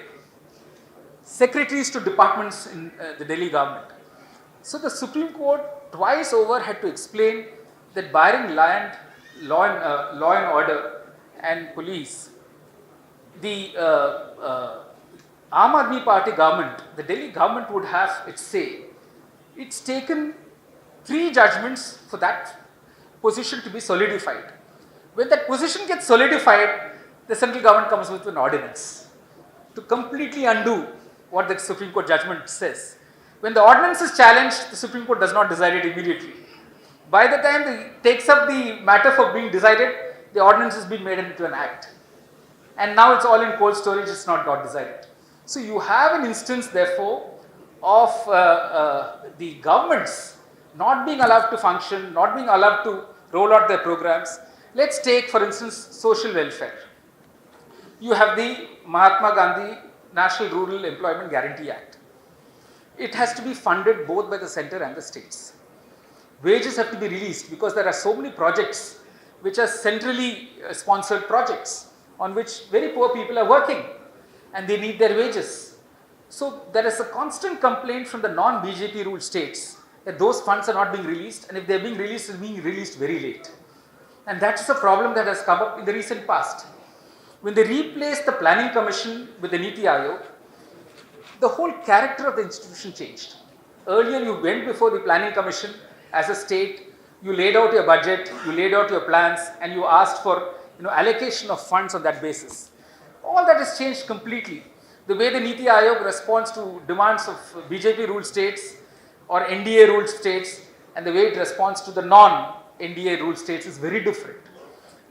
secretaries to departments in the Delhi government. So the Supreme Court twice over had to explain that barring land, law and order and police, the Aam Aadmi Party government, the Delhi government would have its say. It's taken 3 judgments for that position to be solidified. When that position gets solidified, the central government comes with an ordinance to completely undo what the Supreme Court judgment says. When the ordinance is challenged, the Supreme Court does not decide it immediately. By the time it takes up the matter for being decided, the ordinance has been made into an act. And now it's all in cold storage, it's not got decided. So you have an instance, therefore, of the governments not being allowed to function, not being allowed to roll out their programs. Let's take, for instance, social welfare. You have the Mahatma Gandhi National Rural Employment Guarantee Act. It has to be funded both by the center and the states. Wages have to be released because there are so many projects which are centrally sponsored projects on which very poor people are working. and they need their wages. So there is a constant complaint from the non-BJP ruled states that those funds are not being released, and if they are being released, it is being released very late. And that is a problem that has come up in the recent past. When they replaced the Planning Commission with the Niti Aayog, the whole character of the institution changed. Earlier, you went before the Planning Commission as a state, you laid out your budget, you laid out your plans, and you asked for allocation of funds on that basis. All that has changed completely. The way the Niti Aayog responds to demands of BJP ruled states or NDA ruled states, and the way it responds to the non-NDA ruled states is very different.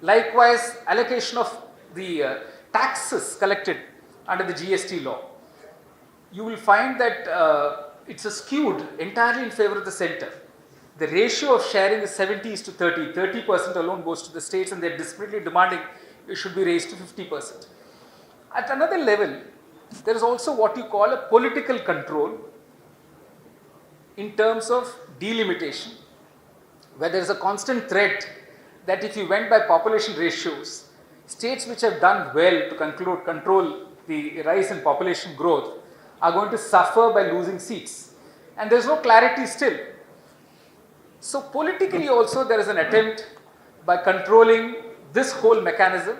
Likewise, allocation of the taxes collected under the GST law, you will find that it's skewed entirely in favor of the center. The ratio of sharing is 70:30. 30% alone goes to the states, and they're desperately demanding it should be raised to 50%. At another level, there is also what you call a political control in terms of delimitation, where there is a constant threat that if you went by population ratios, states which have done well to control the rise in population growth are going to suffer by losing seats. And there is no clarity still. So politically also there is an attempt by controlling this whole mechanism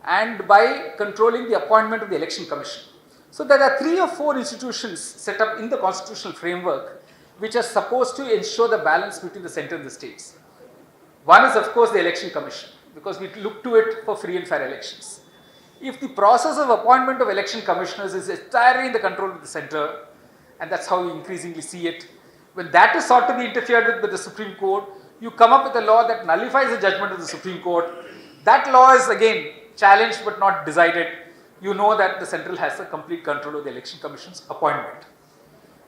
and by controlling the appointment of the Election Commission. So there are 3 or 4 institutions set up in the constitutional framework which are supposed to ensure the balance between the center and the states. One is of course the Election Commission, because we look to it for free and fair elections. If the process of appointment of election commissioners is entirely in the control of the center, and that's how we increasingly see it, when that is sought to be interfered with by the Supreme Court, you come up with a law that nullifies the judgment of the Supreme Court. That law is again challenged but not decided. You know that the central has a complete control of the Election Commission's appointment.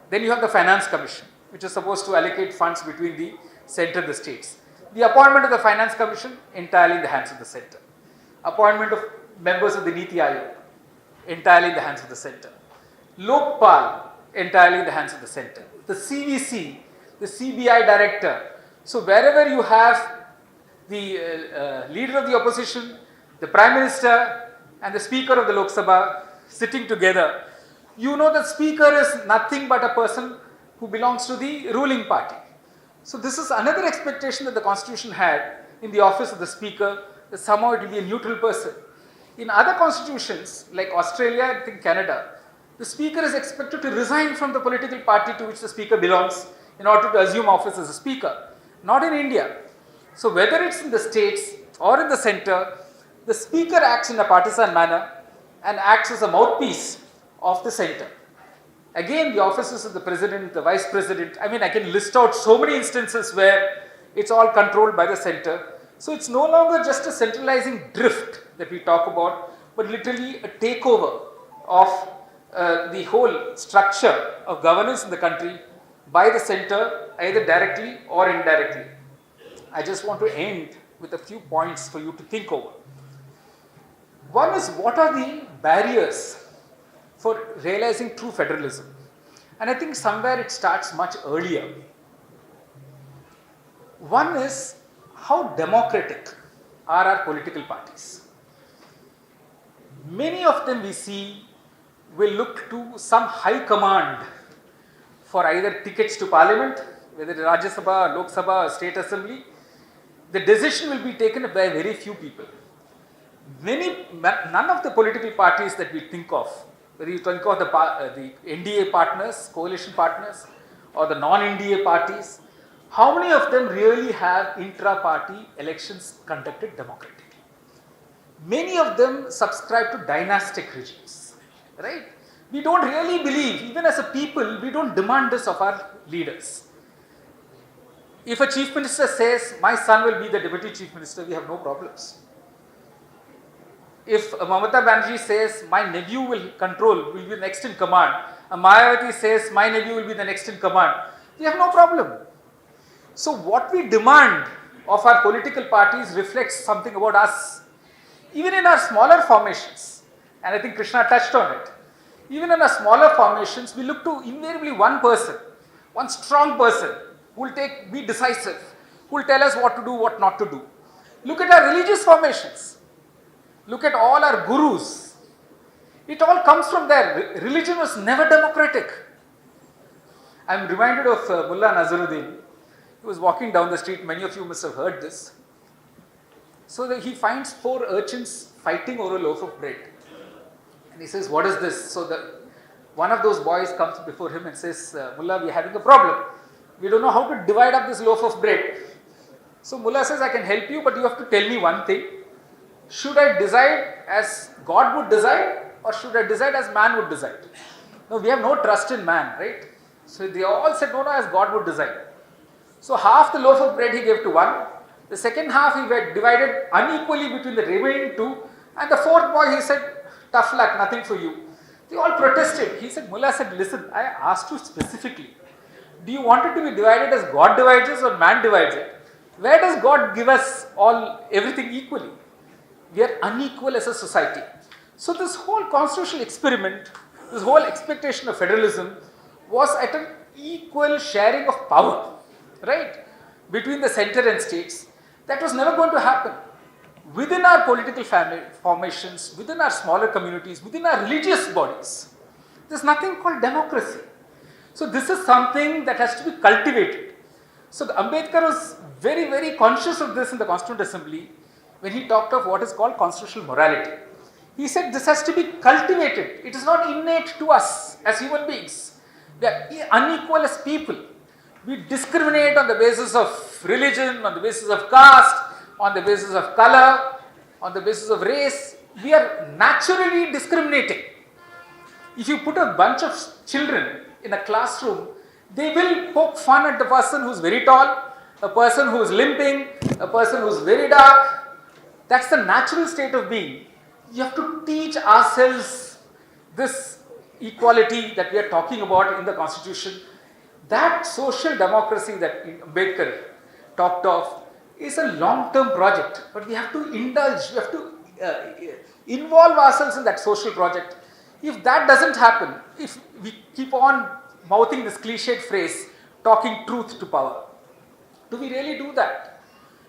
Then you have the Finance Commission, which is supposed to allocate funds between the center and the states. The appointment of the Finance Commission entirely in the hands of the center. Appointment of members of the Niti Aayog entirely in the hands of the center. Lokpal entirely in the hands of the center. The CVC, the CBI director. So wherever you have the leader of the opposition, the Prime Minister and the Speaker of the Lok Sabha sitting together, you know that Speaker is nothing but a person who belongs to the ruling party. So this is another expectation that the Constitution had in the office of the Speaker, that somehow it will be a neutral person. In other constitutions like Australia and I think Canada, the Speaker is expected to resign from the political party to which the Speaker belongs in order to assume office as a Speaker. Not in India. So whether it's in the states or in the center, the Speaker acts in a partisan manner and acts as a mouthpiece of the center. Again, the offices of the President, the Vice President, I can list out so many instances where it's all controlled by the center. So it's no longer just a centralizing drift that we talk about, but literally a takeover of the whole structure of governance in the country by the center, either directly or indirectly. I just want to end with a few points for you to think over. One is, what are the barriers for realizing true federalism? And I think somewhere it starts much earlier. One is, how democratic are our political parties? Many of them we see will look to some high command for either tickets to parliament, whether Rajya Sabha, Lok Sabha, or State Assembly. The decision will be taken by very few people. None of the political parties that we think of, whether you think of the NDA partners, coalition partners, or the non-NDA parties, how many of them really have intra-party elections conducted democratically? Many of them subscribe to dynastic regimes, right? We don't really believe, even as a people, we don't demand this of our leaders. If a chief minister says, my son will be the deputy chief minister, we have no problems. If Mamata Banerjee says, my nephew will be the next in command, Mayawati says, my nephew will be the next in command, we have no problem. So what we demand of our political parties reflects something about us. Even in our smaller formations, and I think Krishna touched on it, even in our smaller formations, we look to invariably one person, one strong person, who will be decisive, who will tell us what to do, what not to do. Look at our religious formations. Look at all our gurus. It all comes from there. Religion was never democratic. I am reminded of Mullah Nazaruddin. He was walking down the street, many of you must have heard this. So that he finds 4 urchins fighting over a loaf of bread. And he says, what is this? So one of those boys comes before him and says, Mullah, we are having a problem. We don't know how to divide up this loaf of bread. So Mullah says, I can help you, but you have to tell me one thing. Should I decide as God would decide, or should I decide as man would decide? No, we have no trust in man, right? So they all said, no, as God would decide. So half the loaf of bread he gave to one. The second half he divided unequally between the remaining 2. And the 4th boy, he said, tough luck, nothing for you. They all protested. He said, Mullah said, listen, I asked you specifically. Do you want it to be divided as God divides it or man divides it? Where does God give us everything equally? We are unequal as a society. So this whole constitutional experiment, this whole expectation of federalism was at an equal sharing of power, right, between the center and states. That was never going to happen. Within our political family formations, within our smaller communities, within our religious bodies, there's nothing called democracy. So this is something that has to be cultivated. So Ambedkar was very, very conscious of this in the Constituent Assembly when he talked of what is called constitutional morality. He said this has to be cultivated. It is not innate to us as human beings. We are unequal as people. We discriminate on the basis of religion, on the basis of caste, on the basis of color, on the basis of race. We are naturally discriminating. If you put a bunch of children in a classroom, they will poke fun at the person who's very tall, a person who's limping, a person who's very dark. That's the natural state of being. You have to teach ourselves this equality that we are talking about in the Constitution. That social democracy that Ambedkar talked of is a long-term project, but we have to indulge, we have to involve ourselves in that social project. If that doesn't happen, if we keep on mouthing this cliched phrase, talking truth to power, do we really do that?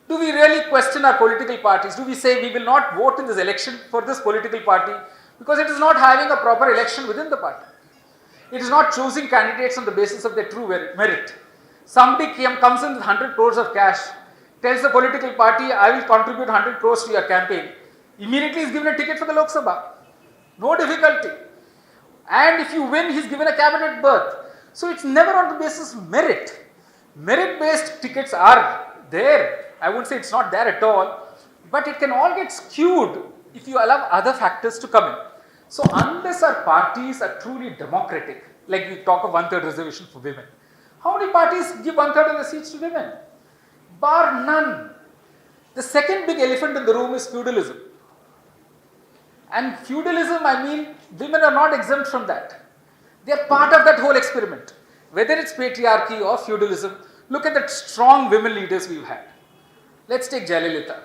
Do we really question our political parties? Do we say we will not vote in this election for this political party because it is not having a proper election within the party? It is not choosing candidates on the basis of their true merit. Somebody comes in with 100 crores of cash, tells the political party, I will contribute 100 crores to your campaign. Immediately he is given a ticket for the Lok Sabha. No difficulty. And if you win, he is given a cabinet berth. So it's never on the basis of merit. Merit-based tickets are there. I won't say it's not there at all, but it can all get skewed if you allow other factors to come in. So unless our parties are truly democratic, like we talk of 1/3 reservation for women, how many parties give 1/3 of the seats to women? Bar none. The second big elephant in the room is feudalism. And feudalism, I mean, women are not exempt from that. They are part of that whole experiment. Whether it's patriarchy or feudalism, look at the strong women leaders we've had. Let's take Jayalalitha.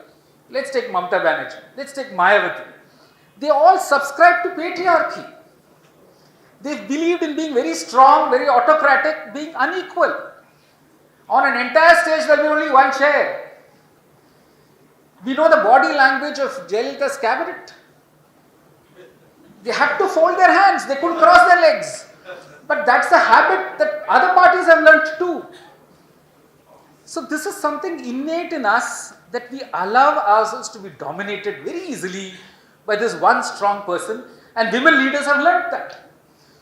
Let's take Mamata Banerjee. Let's take Mayawati. They all subscribe to patriarchy. They believed in being very strong, very autocratic, being unequal. On an entire stage, there will be only one chair. We know the body language of Jayalalitha's cabinet. They had to fold their hands, they couldn't cross their legs. But that's the habit that other parties have learnt too. So this is something innate in us, that we allow ourselves to be dominated very easily by this one strong person, and women leaders have learnt that.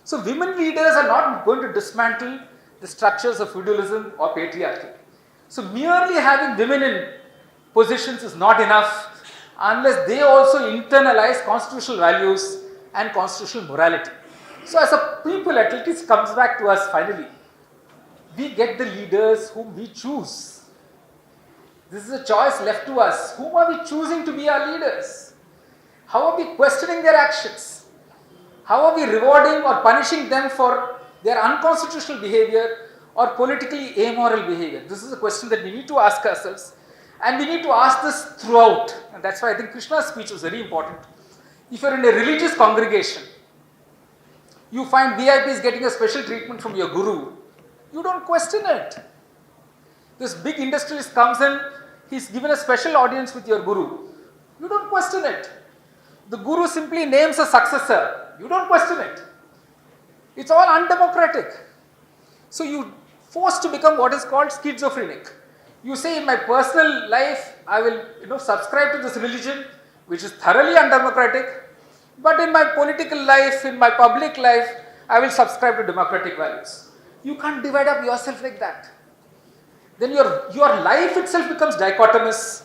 So women leaders are not going to dismantle the structures of feudalism or patriarchy. So merely having women in positions is not enough unless they also internalize constitutional values and constitutional morality. So as a people, at least comes back to us finally. We get the leaders whom we choose. This is a choice left to us. Whom are we choosing to be our leaders? How are we questioning their actions? How are we rewarding or punishing them for their unconstitutional behavior or politically amoral behavior? This is a question that we need to ask ourselves, and we need to ask this throughout. And that's why I think Krishna's speech was very important. If you're in a religious congregation, you find VIPs getting a special treatment from your guru, you don't question it. This big industrialist comes in, he's given a special audience with your guru. You don't question it. The guru simply names a successor. You don't question it. It's all undemocratic. So you forced to become what is called schizophrenic. You say in my personal life, I will subscribe to this religion, which is thoroughly undemocratic, but in my political life, in my public life, I will subscribe to democratic values. You can't divide up yourself like that. Then your life itself becomes dichotomous.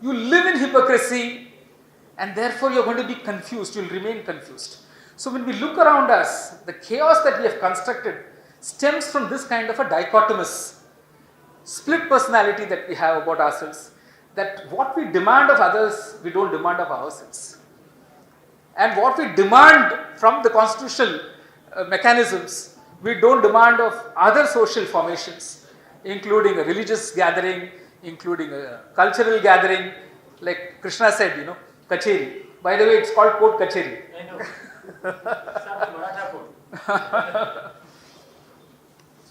You live in hypocrisy, and therefore you're going to be confused. You'll remain confused. So when we look around us, the chaos that we have constructed stems from this kind of a dichotomous split personality that we have about ourselves, that what we demand of others, we don't demand of ourselves. And what we demand from the constitutional mechanisms, we don't demand of other social formations, including a religious gathering, including a cultural gathering, like Krishna said, kacheri. By the way, it's called court kacheri. I know. Maratha court.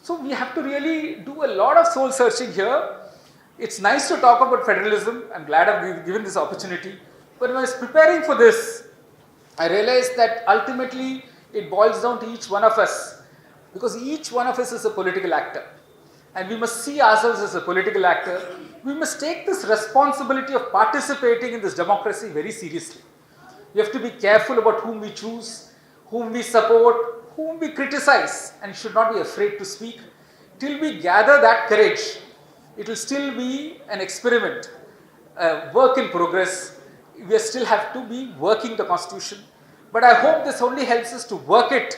So we have to really do a lot of soul searching here. It's nice to talk about federalism. I'm glad I've given this opportunity. But when I was preparing for this, I realized that ultimately it boils down to each one of us, because each one of us is a political actor. And we must see ourselves as a political actor. We must take this responsibility of participating in this democracy very seriously. We have to be careful about whom we choose, whom we support, whom we criticize, and should not be afraid to speak. Till we gather that courage, it will still be an experiment, a work in progress. We still have to be working the constitution. But I hope this only helps us to work it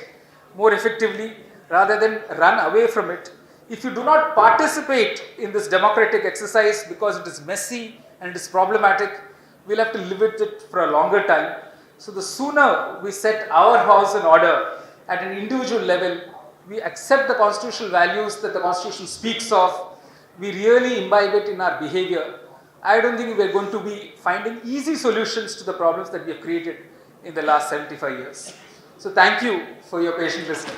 more effectively rather than run away from it. If you do not participate in this democratic exercise because it is messy and it is problematic, we'll have to live with it for a longer time. So the sooner we set our house in order at an individual level, we accept the constitutional values that the constitution speaks of, we really imbibe it in our behavior, I don't think we're going to be finding easy solutions to the problems that we have created in the last 75 years. So thank you for your patient listening.